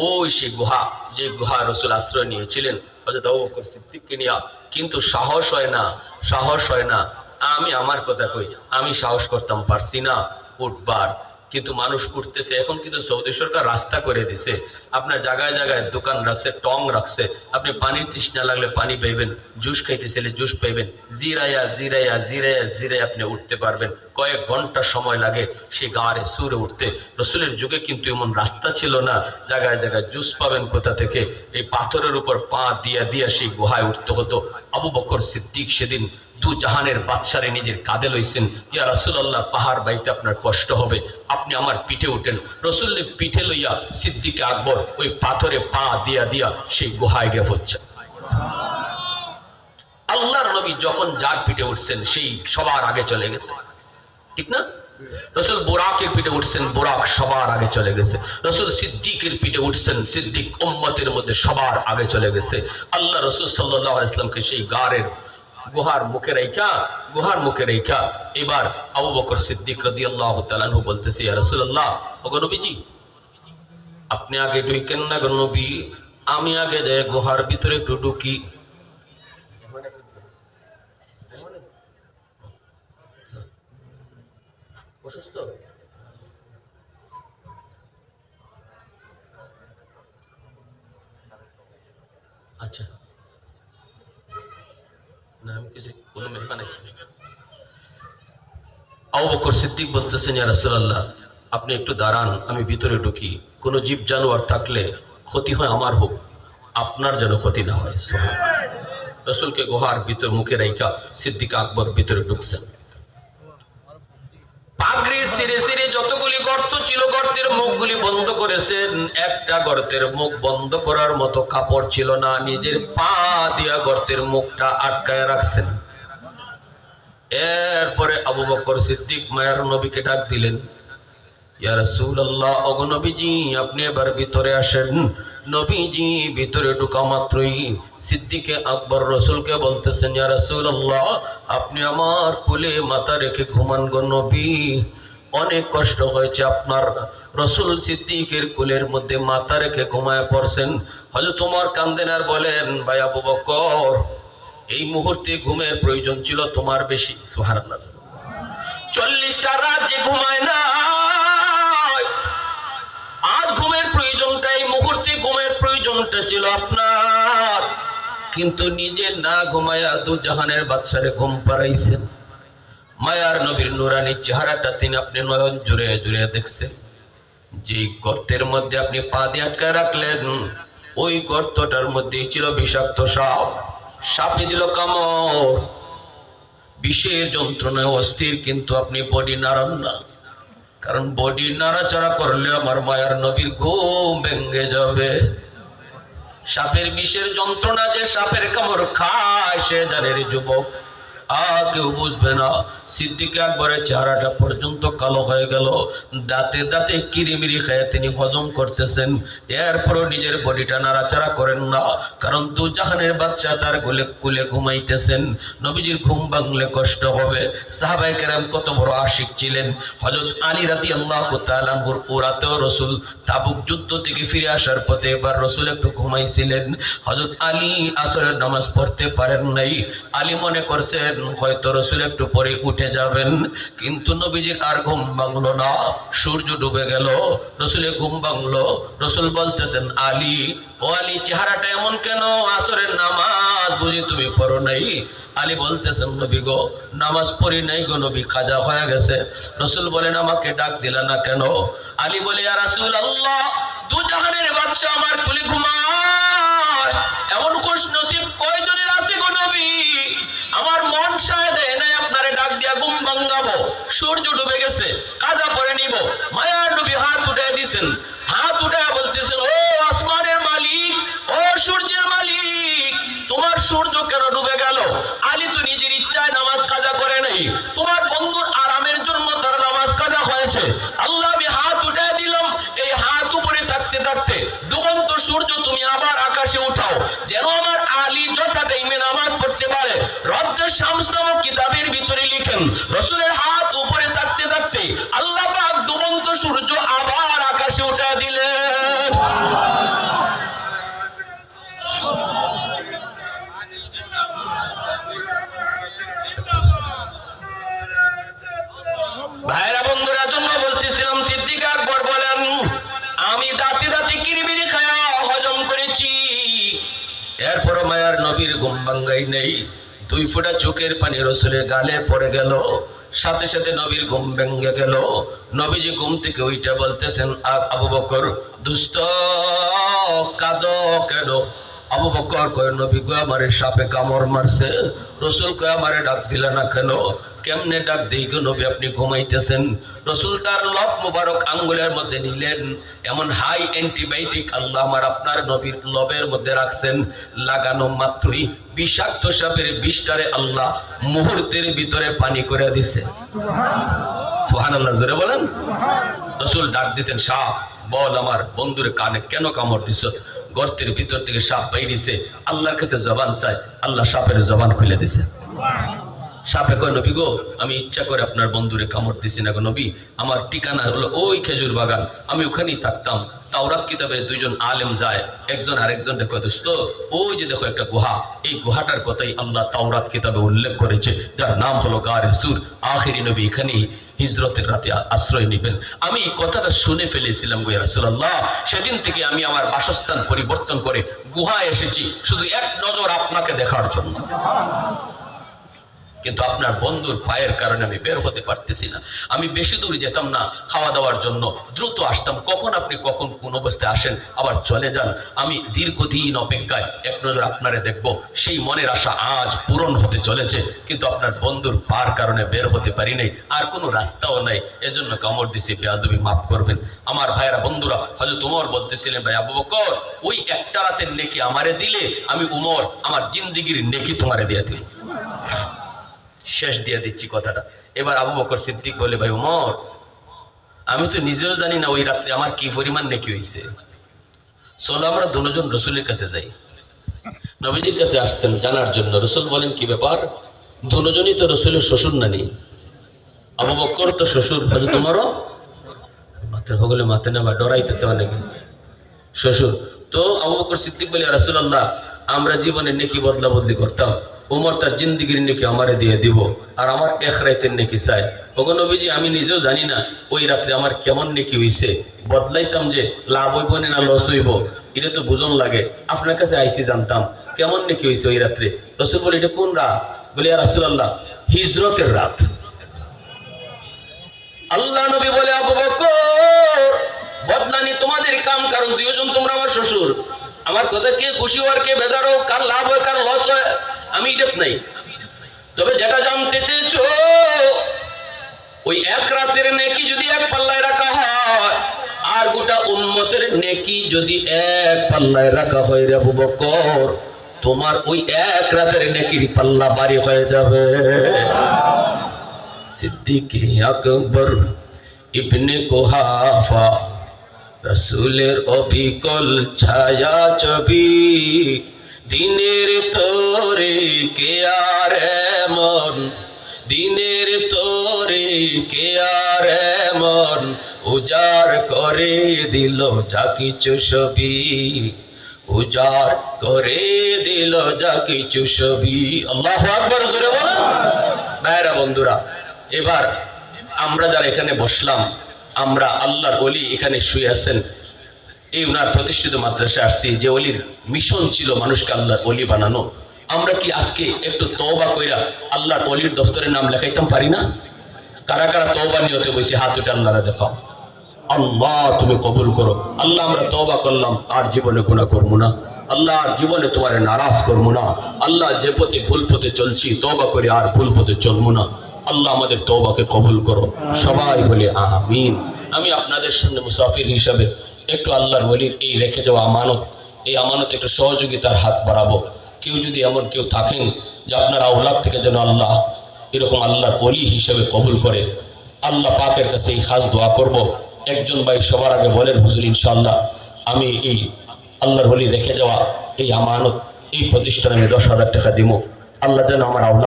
ওই সেই গুহা, যে গুহা রসুল আশ্রয় নিয়েছিলেন হযরত আবু বকর সিদ্দিককে নিয়া। কিন্তু সাহস হয় না, সাহস হয় না। আমি আমার কথা কই, আমি সাহস করতাম পারছি না উঠবার, কিন্তু মানুষ উঠতেছে। এখন কিন্তু সৌদি সরকার রাস্তা করে দিছে, আপনার জায়গায় জায়গায় দোকান রাখছে, টং রাখছে, আপনি পানির তৃষ্ণা লাগলে পানি পাইবেন, জুস খাইতে চাইলে জুস পাইবেন, জিরাইয়া জিরাইয়া জিরাইয়া জিরাইয়া আপনি উঠতে পারবেন। কয়েক ঘন্টা সময় লাগে সেই গাড়ে সুরে উঠতে। রসুলের যুগে কিন্তু এমন রাস্তা ছিল না, জায়গায় জায়গায় জুস পাবেন কোথা থেকে? এই পাথরের উপর পা দিয়া দিয়া সেই গুহায় উঠতে হতো। আবু বকর সিদ্দিক সেদিন দু জাহানের বাদশারে নিজের কাঁধে লইছেন, ইয়া রাসূলুল্লাহ, পাহাড় বাইতে আপনার কষ্ট হবে, আপনি আমার পিঠে উঠেন। রসুলের পিঠে লইয়া সিদ্দিক আকবর ওই পাথরে পা দিয়া দিয়া সেই গুহায় গে হচ্ছে। আল্লাহর নবী যখন যার পিঠে উঠছেন সেই সবার আগে চলে গেছে, ঠিক না? রসুল বোরাকের পিঠে উঠছেন, বোরাক সবার আগে চলে গেছে। রসুল সিদ্দিকের পিঠে উঠছেন, সিদ্দিক উম্মতের মধ্যে সবার আগে চলে গেছে। আল্লাহ রসুল সাল্লাল্লাহু আলাইহি ওয়াসাল্লামকে সেই গারের গুহার মুখে রেখা এবার আবু বকর সিদ্দিক রাদিয়াল্লাহু তাআলা আনহু বলতেছে, ইয়া রাসূলুল্লাহ, ওগো নবীজি, আপনি আগে ঢুকেন না গো নবী, আমি আগে যাই গুহার ভিতরে একটু ঢুকি। অসুস্থ? আচ্ছা, না আমি কিছু কোনো মেহমান আছে। আবু বকর সিদ্দিক বলতেছেন, ইয়া রাসূলুল্লাহ, আপনি একটু দাঁড়ান, আমি ভিতরে ঢুকি। কোনো জীব জানোয়ার থাকলে ক্ষতি হয় আমার হোক, আপনার যেন ক্ষতি না হয়। রসুলকে গুহার ভিতর মুখে রাইখা সিদ্দিক আকবর ভিতরে ঢুকছেন। পাগড়ি সিঁড়ে সিঁড়ে যতগুলি গর্ত ছিল গর্তের মুখগুলি বন্ধ করেছেন। একটা গর্তের মুখ বন্ধ করার মতো কাপড় ছিল না, নিজের পা দিয়া গর্তের মুখটা আটকায় রাখছেন। এরপরে আবু বকর সিদ্দিক মায়ার নবীকে ডাক দিলেন, ইয়া রাসূলুল্লাহ, ওগো নবীজি আপনি এবার ভিতরে আসেন। নবীজি ভিতরে ঢোকা মাত্রই সিদ্দিকে আকবর রসুলকে বলতেছেন, ইয়া রাসূলুল্লাহ আপনি আমার কোলে মাথা রেখে ঘুমান গো নবী, অনেক কষ্ট হয়েছে আপনার। রসুল সিদ্দিকের কোলের মধ্যে মাথা রেখে ঘুমায় পড়ছেন। হযরত ওমর কান্দেন আর বলেন, ভাই আবু বকর, এই মুহূর্তে ঘুমের প্রয়োজন ছিল তোমার বেশি। সুবহানাল্লাহ। 40টা রাত যে ঘুমায় না, আজ ঘুমের প্রয়োজনটা, এই মুহূর্তে ঘুমের প্রয়োজনটা ছিল আপনার, কিন্তু নিজে না ঘুমায়া দুজাহানের বাদশারে ঘুম পাড়াইছেন। মায়ার নবীর নুরানি চেহারাটা তিনি আপনি নয়ন জুড়ে জুড়ে দেখছেন। যে গর্তের মধ্যে আপনি পা দিয়ে আটকায় রাখলেন, ওই গর্তটার মধ্যেই ছিল বিষাক্ত সাপ। সাপে দিল কামড়, বিষের যন্ত্রণায় অস্থির, কিন্তু আপনি বডি নাড়ান না, কারণ বডি নাড়াচাড়া করলে আমার মায়ার নবীর ঘুম ভেঙে যাবে। সাপের বিষের যন্ত্রণা যে সাপের কামড় খায় সে জানে রে যুবক, কেউ বুঝবে না। সিদ্দিক আকবরের চেহারাটা পর্যন্ত কালো হয়ে গেল, দাঁতে দাঁতে কিরিমিরি খেয়ে তিনি হজম করতেছেন। এরপরও নিজের বডিটা নাড়াচাড়া করেন না, কারণ দুজাহানের বাদশা তার কুলে ঘুমাইতেছেন। নবীজির ঘুম ভাঙলে কষ্ট হবে। সাহাবায়ে কেরাম কত বড় আশিক ছিলেন। হযরত আলী রাদিয়াল্লাহু তাআলা আনহুর ওরাতেও রসুল তাবুক যুদ্ধ থেকে ফিরে আসার পথে এবার রসুল একটু ঘুমাইছিলেন। হযরত আলী আসরের নামাজ পড়তে পারেন নাই। আলী মনে করছেন হয়তো রসুল একটু পরে উঠে যাবেন, কিন্তু নবীজির আর ঘুম ভাঙলো না। সূর্য ডুবে গেল, রসুলের ঘুম ভাঙলো। রসুল বলতেছেন, আলী, ও আলী, চেহারাটা এমন কেন? আসরের নামাজ বুঝি তুমি পড়ো নাই? আলী বলতেছেন, নবী গো, নামাজ পড়ি নাই গো নবী, কাজা হয়ে গেছে। রসুল বলেন, আমাকে ডাক দিলা না কেন? আলী বলে, ইয়া রাসূলুল্লাহ, দুজাহানের বাদশা আমার কুলে ঘুমায়, এমন খুশনসিব কয়জনের আছে গো নবী? আমার মন সায় দেয় নাই আপনারে ডাক দিয়া ঘুম ভাঙাবো। সূর্য ডুবে গেছে, কাজা পরে নিব। মায়ার নবী হাত উঠায় দিছেন, হাত উঠায় বলতেছেন, ও আসমানের মালিক, ও সূর্যের মালিক, তোমার সূর্য কেন ডুবে গেল? আলী তো নিজের ইচ্ছায় নামাজ কাজা করে নাই, তোমার বন্ধুর আরামের জন্য তার নামাজ কাজা হয়েছে। আল্লাহ, আমি হাত উঠায় দিলাম, এই হাত উপরে থাকতে থাকতে ডুবন্ত সূর্য তুমি আবার আকাশে উঠাও, যেন আমার আলী যথা টাইমে নামাজ পড়তে পারে। রদ্দে শামস নামক কিতাবের ভিতরে লিখেন, রসুলের হাত উপরে থাকতে থাকতে আল্লাহ পাক ডুবন্ত সূর্য আবার আকাশে উঠায় দিলেন। ভাইরা বন্ধুরা, জন্য বলতেছিলাম, সিদ্দিক আকবর বলেন, আমি দাঁতে দাঁতে কিরিমিরি খায়া হজম করেছি, এরপরও মায়ার নবীর ঘুম ভাঙ্গাই নেই। 2 ফোঁটা চোখের পানি রসুলের গালে পড়ে গেল, সাথে সাথে নবীর ঘুম ভেঙে গেল। নবীজি ঘুম থেকে ওইটা বলতেছেন, আবু বকর, দুষ্ট কাঁদো কেন? আবু বকর কয়, নবী গো, আমারে সাপে কামড় মারছে। রসুল কয়, আমারে ডাক দিলা না কেন? কেমনে ডাক দিই গো নবী, আপনি ঘুমাইতেছেন। রসুল তার লব মুবারক আঙ্গুলের মধ্যে নিলেন, এমন হাই অ্যান্টিবায়োটিক আল্লাহ আমার আপনার নবীর লবের মধ্যে রাখছেন, লাগানো মাত্রই বিষাক্ত সাপের বিষটারে আল্লাহ মুহূর্তের ভিতরে পানি করে দিছে। সুবহানাল্লাহ, জোরে বলেন। রসুল ডাক দিছেন, সাপ, বল আমার বন্ধুর কানে কেন কামড় দিছ? গর্তের ভিতর থেকে সাপ বাইরেছে, আল্লাহর কাছে জবান চাই, আল্লাহ সাপের জবান খুলে দিছে। সাপে কয়, নবী গো, আমি ইচ্ছা করে আপনার বন্ধুরে কামড় দিছি না গো নবী, আমার ঠিকানা হলো ওই খেজুর বাগান, আমি ওখানেই থাকতাম। তাওরাত কিতাবে 2 জন আলেম যায়, একজন আরেকজনকে কয়, দোস্ত ওই যে দেখো একটা গুহা, এই গুহাটার কথাই আল্লাহ তাওরাত কিতাবে উল্লেখ করেছে, যার নাম হলো গারে সুর। আখিরি নবী এখানেই হিজরতের রাতে আশ্রয় নেবেন। আমি এই কথাটা শুনে ফেলেছিলাম গো ইয়া রাসূলুল্লাহ, সেদিন থেকে আমি আমার বাসস্থান পরিবর্তন করে গুহায় এসেছি, শুধু এক নজর আপনাকে দেখার জন্য। কিন্তু আপনার বন্ধুর পায়ের কারণে আমি বের হতে পারতেছি না। আমি বেশি দূর যেতাম না খাওয়া দাওয়ার জন্য, দ্রুত আসতাম। কখন আপনি কখন কোন অবস্থায় আসেন আবার চলে যান। আমি দীর্ঘদিন অপেক্ষায় এক নজর আপনারে দেখব, সেই মনের আশা আজ পূরণ হতে চলেছে। কিন্তু আপনার বন্ধুর পার কারণে বের হতে পারি নাই, আর কোনো রাস্তাও নাই, এজন্য কামড় দিছি, বেয়াদবি মাফ করবেন। আমার ভাইয়েরা বন্ধুরা, হযরত উমর বলতেছিলেন, ভাই আবু বকর, ওই একটা রাতের নেকি আমারে দিলে আমি উমর আমার জিন্দেগির নেকি তোমারে দিয়ে দিই। শেষ দিয়ে দিচ্ছি কথাটা। এবার আবু বকর সিদ্দিক বলে, ভাই উমর, আমি তো নিজেও জানি না ওই রাত্রে আমার কি পরিমাণ নেকি হয়েছে। চলো আমরা দুজন রসুলের কাছে যাই। নবীজির কাছে আসছেন জানার জন্য। রসুল বলেন, কি ব্যাপার? দুজনই তো রসুলের শ্বশুর নানি। আবু বকর তো শ্বশুর, তোমারও মাথা হগলে মাথা নেবা ডরাইতেছে অনেকে শ্বশুর। তো আবু বকর সিদ্দিক বলে, রাসূলুল্লাহ, আমরা জীবনে নেকি বদলা বদলি করতাম, উমর তার জিন্দিগির নেকি আমারে দিয়ে দিব, আর আমার এক রাতের নেকি চাই। ওগো নবীজি, আমি নিজেও জানি না ওই রাত্রে আমার কেমন নেকি হইছে, বদলাইতাম যে লাভ হইব না লস হইব, এটা তো বুঝন লাগে। আপনার কাছে আইসি জানতাম কেমন নেকি হইছে ওই রাত্রে। রাসূল বলে, এটা কোন রাত? বলে, ইয়া রাসূলুল্লাহ, হিজরতের রাত। আল্লাহ নবী বলে, আবু বকর, বদলানি তোমাদের কাম, কারণ দুইজন তোমরা আমার শ্বশুর। আমার কথা কে খুশি হওয়ার কে বেজার হোক, কার লাভ হয় কার লস হয় আমি এটা নাই। তবে যেটা জানতে চেয়েছ, ওই এক রাতের নেকি যদি এক পাল্লায় রাখা হয়, আর গোটা উম্মতের নেকি যদি এক পাল্লায় রাখা হয় রে আবু বকর, তোমার ওই এক রাতের নেকির পাল্লা ভারী হয়ে যাবে। সিদ্দিক আকবর ইবনে কুহাফা, রসুলের অবিকল ছায়া ছবি, দিনের তোরে কে আর এমন, দিনের তোরে কে আর এমন, উজাড় করে দিল যা কিছু ছবি, উজাড় করে দিল যা কিছু ছবি। আল্লাহু আকবার, জোরে বলেন। ভাইরা বন্ধুরা, এবার আমরা যারা এখানে বসলাম, আমরা আল্লাহর ওলি এখানে শুয়ে আছেন, এই ওনার প্রতিষ্ঠিত মাদ্রাসায় আসছি, যে ওলির মিশন ছিল মানুষকে আল্লাহর ওলি বানানো। আমরা কি আজকে একটু তওবা কইরা আল্লাহর ওলির দফতরের নাম লেখাইতাম পারি না? কারা কারা তওবা নিয়তে বসে হাত উঠে আল্লাহরে দেখাও। আল্লাহ তুমি কবুল করো। আল্লাহ, আমরা তওবা করলাম, আর জীবনে গুনাহ করবো না। আল্লাহ, আর জীবনে তোমারে নারাজ করবো না। আল্লাহ, যে পথে ভুল পথে চলছি, তওবা করে আর ভুল পথে চলবো না। আল্লাহ, আমাদের তওবাকে কবুল করো। সবাই বলে আমিন। আমি আপনাদের সামনে মুসাফির হিসাবে একটু আল্লাহর ওলির এই রেখে যাওয়া আমানত, এই আমানত একটু সহযোগিতার হাত বাড়াবো। কেউ যদি এমন কেউ থাকেন যে আপনার আওলাদ থেকে যেন আল্লাহ এরকম আল্লাহর ওলি হিসেবে কবুল করে, আল্লাহ পাকের কাছে এই খাস দোয়া করব। একজন ভাই সবার আগে বলেন, হুজুর ইনশাআল্লাহ আমি এই আল্লাহর ওলি রেখে যাওয়া এই আমানত, এই প্রতিষ্ঠানে আমি 10,000 টাকা দিব। আল্লাহ যেন আমার আওলাদ